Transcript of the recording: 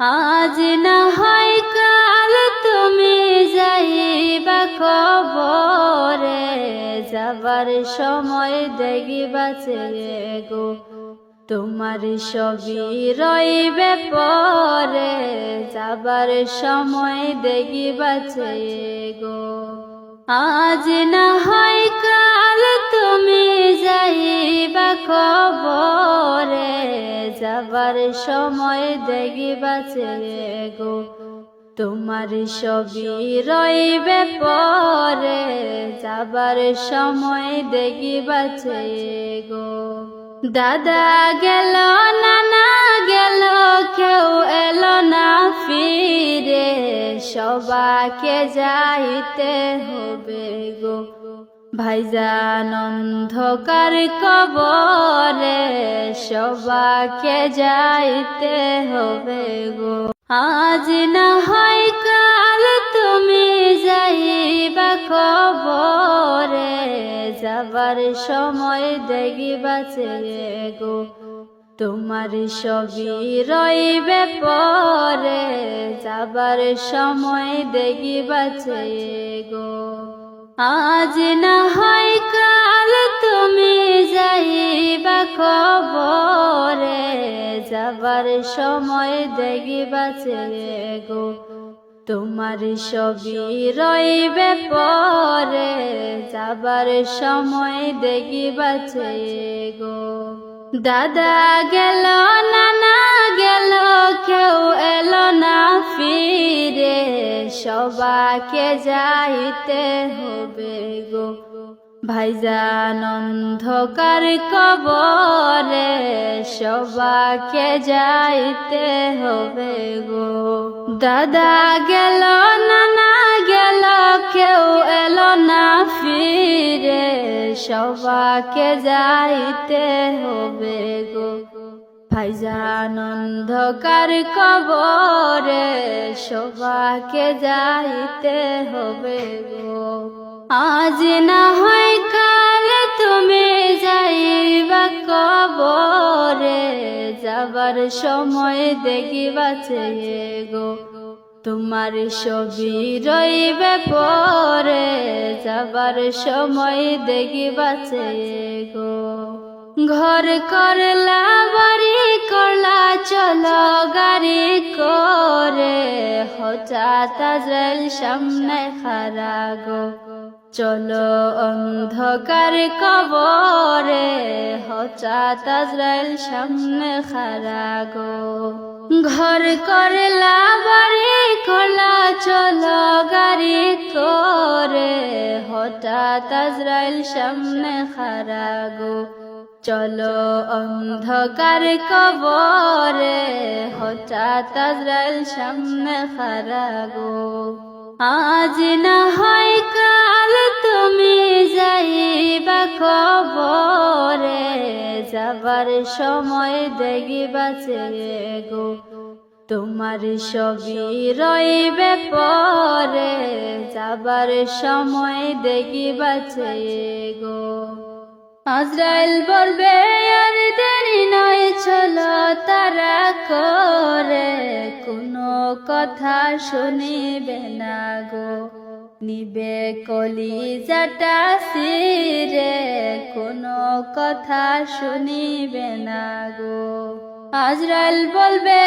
আজ না হয় কাল তুমি যাইবা কবরে, যাবার সময় দেখিবাছে গো তোমার সবই রইবে পরে, যাবার সময় দেখিবাছে গো। আজ না হয় কাল তুমি যাইবা কবরে, যাবার সময় দেখিবাছে গো তোমার সবই রইবে পরে, যাবার সময় দেখিবাছে গো। দাদা গেল নানা গেল কেউ এলো না ফিরে, সবাকে যাইতে হবে গো ভাইজান অন্ধকার কবরে, সবাকে যাইতে হবে গো। আজ না হয় কাল তুমি যাইবা কবরে, যাবার সময় দেখিবাছে গো তোমার সবই রইবে পরে, যাবার সময় দেখিবাছে গো। আজ না হয় কাল তুমি যাইবা কবরে, যাবার সময় দেখিবাছে গো তোমার সবই রইবে পরে, যাবার সময় দেখিবাছে গো। দাদা গেল নানা গেল কেউ এলো না ফিরে, সবাকে যাইতে হবে গো ভাইজান অন্ধকার কবরে, সবাকে যাইতে হবে গো। দাদা গেল নানা গেল কেউ এলো না ফিরে, সবাকে যাইতে হবে গো ভাইজান অন্ধকার কবরে, সবাকে যাইতে হবে গো। আজ না হয় কাল তুমি যাইবা কবরে, যাবার সময় দেখিবাছে গো তোমার সবই রইবে পরে, যাবার সময় দেখিবাছে গো। ঘর করলা বাড়ি করলা চলো গাড়ি করে, হঠাৎ আজরাইল সামনে খাড়া গো চলো অন্ধকার কবরে, হঠাৎ আজরাইল সামনে খাড়া গো। ঘর করলা বাড়ি করলা চলো গাড়ি করে, হঠাৎ আজরাইল সামনে খাড়া গো চলো অন্ধকার কবরে, হঠাৎ আজরাইল সামনে খাড়া গো। আজ না হয় কাল তুমি যাইবা কবরে, যাবার সময় দেখিবাছে গো তোমার সবই রইবে পরে, যাবার সময় দেখিবাছে গো। আজরাইল বলবে আর দেরি নয় চলো তারা করে, কোনো কথা শুনিবে না গো নিবে কলিজাটা ছিঁড়ে, কোনো কথা শুনিবে না গো। আজরাইল বলবে